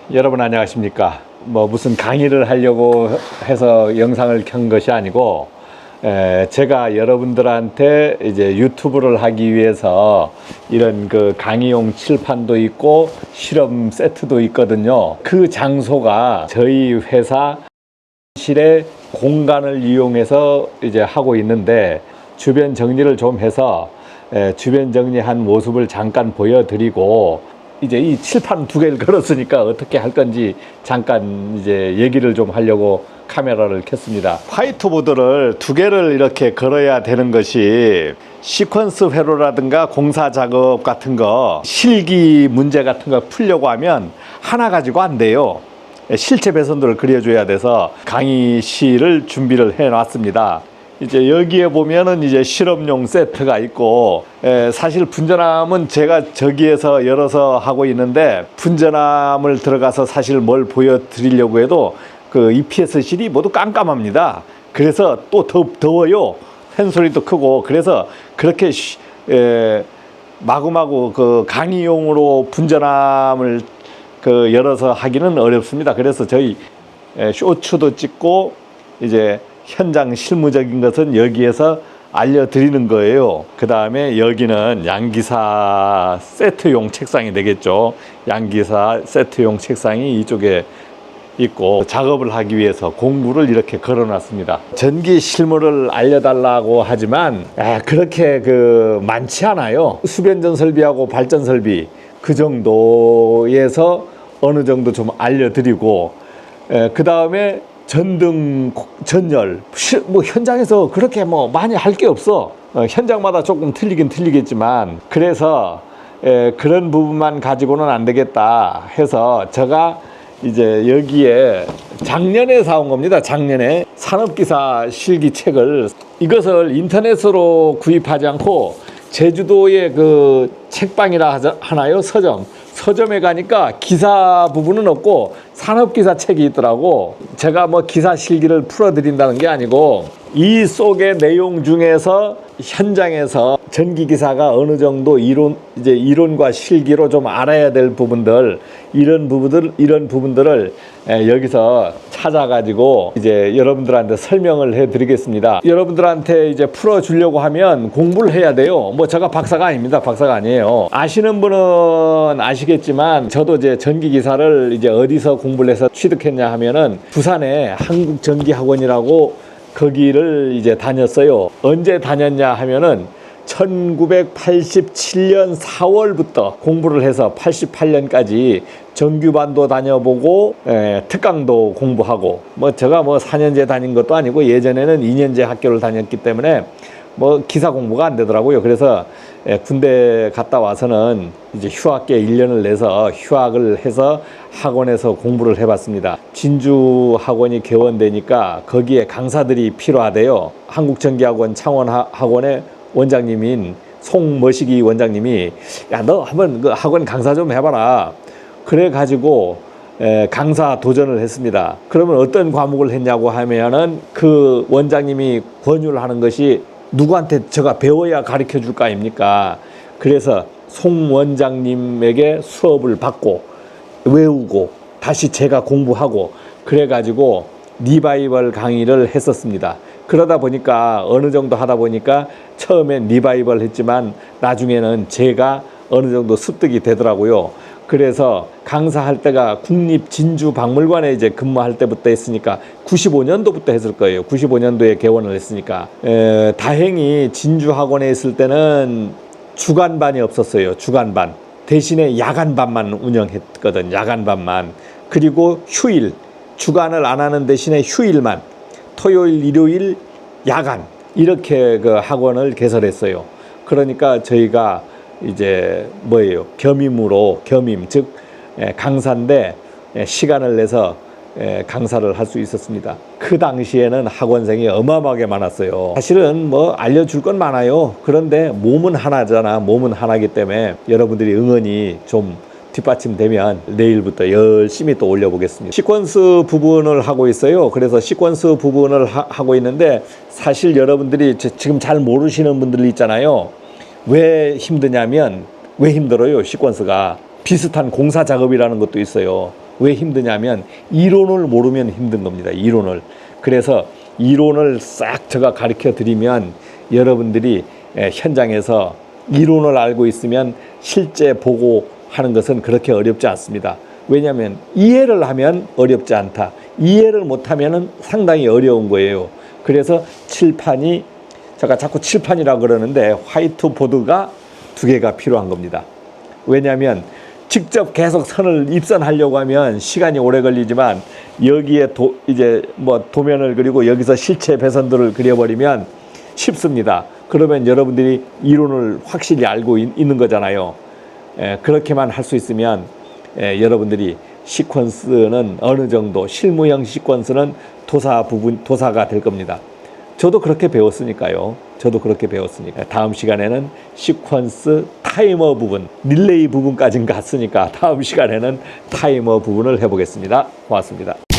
여러분 안녕하십니까? 무슨 강의를 하려고 해서 영상을 켠 것이 아니고, 제가 여러분들한테 이제 유튜브를 하기 위해서 이런 그 강의용 칠판도 있고 실험 세트도 있거든요. 그 장소가 저희 회사 실의 공간을 이용해서 이제 하고 있는데, 주변 정리를 좀 해서 주변 정리한 모습을 잠깐 보여드리고, 이제 이 칠판 두 개를 걸었으니까 어떻게 할 건지 잠깐 이제 얘기를 좀 하려고 카메라를 켰습니다. 화이트보드를 두 개를 이렇게 걸어야 되는 것이 시퀀스 회로라든가 공사 작업 같은 거, 실기 문제 같은 거 풀려고 하면 하나 가지고 안 돼요. 실체 배선도를 그려줘야 돼서 강의실을 준비를 해 놨습니다. 이제 여기에 보면은 이제 실험용 세트가 있고, 사실 분전함은 제가 저기에서 열어서 하고 있는데, 분전함을 들어가서 사실 뭘 보여드리려고 해도 그 EPS실이 모두 깜깜합니다. 그래서 또 더워요. 팬소리도 크고. 그래서 그렇게 마구마구 그 강의용으로 분전함을 그 열어서 하기는 어렵습니다. 그래서 저희 쇼츠도 찍고 이제 현장 실무적인 것은 여기에서 알려드리는 거예요. 그 다음에 여기는 양기사 세트용 책상이 되겠죠. 양기사 세트용 책상이 이쪽에 있고, 작업을 하기 위해서 공구를 이렇게 걸어 놨습니다. 전기 실무를 알려달라고 하지만 그렇게 많지 않아요. 수변전 설비하고 발전 설비 그 정도에서 어느 정도 좀 알려드리고, 그 다음에 전등, 전열, 현장에서 그렇게 많이 할 게 없어. 현장마다 조금 틀리긴 틀리겠지만, 그래서 그런 부분만 가지고는 안 되겠다 해서 제가 이제 여기에 작년에 사온 겁니다. 작년에 산업기사 실기책을, 이것을 인터넷으로 구입하지 않고 제주도의 그 책방이라 하나요? 서점에 가니까 기사 부분은 없고 산업기사 책이 있더라고. 제가 기사 실기를 풀어드린다는 게 아니고, 이 속의 내용 중에서 현장에서 전기기사가 어느 정도 이론과 실기로 좀 알아야 될 부분들, 이런 부분들을 여기서 찾아가지고 이제 여러분들한테 설명을 해드리겠습니다. 여러분들한테 이제 풀어주려고 하면 공부를 해야 돼요. 제가 박사가 아닙니다. 박사가 아니에요. 아시는 분은 아시겠지만, 저도 이제 전기기사를 이제 어디서 공부를 해서 취득했냐 하면은 부산에 한국전기학원이라고 거기를 이제 다녔어요. 언제 다녔냐 하면은 1987년 4월부터 공부를 해서 88년까지 정규반도 다녀보고 특강도 공부하고, 제가 4년제 다닌 것도 아니고 예전에는 2년제 학교를 다녔기 때문에 기사 공부가 안 되더라고요. 그래서 군대 갔다 와서는 이제 휴학계 1년을 내서 휴학을 해서 학원에서 공부를 해봤습니다. 진주 학원이 개원되니까 거기에 강사들이 필요하대요. 한국전기학원 창원학원의 원장님인 송머시기 원장님이, 야, 너 한번 그 학원 강사 좀 해봐라. 그래가지고 강사 도전을 했습니다. 그러면 어떤 과목을 했냐고 하면은, 그 원장님이 권유를 하는 것이 누구한테 제가 배워야 가르쳐 줄 거 아닙니까? 그래서 송 원장님에게 수업을 받고 외우고 다시 제가 공부하고, 그래가지고 리바이벌 강의를 했었습니다. 그러다 보니까 어느 정도 하다 보니까 처음엔 리바이벌 했지만 나중에는 제가 어느 정도 습득이 되더라고요. 그래서 강사할 때가 국립진주박물관에 이제 근무할 때부터 했으니까 95년도부터 했을 거예요. 95년도에 개원을 했으니까. 다행히 진주학원에 있을 때는 주간반이 없었어요. 주간반. 대신에 야간반만 운영했거든. 야간반만. 그리고 휴일. 주간을 안 하는 대신에 휴일만. 토요일, 일요일, 야간. 이렇게 그 학원을 개설했어요. 그러니까 저희가 이제 겸임, 즉 강사인데 시간을 내서 강사를 할 수 있었습니다. 그 당시에는 학원생이 어마어마하게 많았어요. 사실은 알려줄 건 많아요. 그런데 몸은 하나잖아. 몸은 하나이기 때문에 여러분들이 응원이 좀 뒷받침되면 내일부터 열심히 또 올려보겠습니다. 시퀀스 부분을 하고 있어요. 그래서 시퀀스 부분을 하고 있는데, 사실 여러분들이 지금 잘 모르시는 분들 있잖아요. 왜 힘드냐면, 왜 힘들어요? 시퀀스가 비슷한 공사 작업이라는 것도 있어요. 왜 힘드냐면 이론을 모르면 힘든 겁니다. 이론을. 그래서 이론을 싹 제가 가르쳐 드리면 여러분들이 현장에서 이론을 알고 있으면 실제 보고 하는 것은 그렇게 어렵지 않습니다. 왜냐하면 이해를 하면 어렵지 않다. 이해를 못하면 상당히 어려운 거예요. 그래서 칠판이, 제가 자꾸 칠판이라고 그러는데 화이트보드가 2개가 필요한 겁니다. 왜냐하면 직접 계속 선을 입선하려고 하면 시간이 오래 걸리지만 여기에 이제 뭐 도면을 그리고 여기서 실체 배선들을 그려버리면 쉽습니다. 그러면 여러분들이 이론을 확실히 알고 있는 거잖아요. 그렇게만 할 수 있으면 여러분들이 시퀀스는 어느 정도 실무형 시퀀스는 도사가 될 겁니다. 저도 그렇게 배웠으니까요. 다음 시간에는 시퀀스 타이머 부분, 릴레이 부분까지는 갔으니까 다음 시간에는 타이머 부분을 해보겠습니다. 고맙습니다.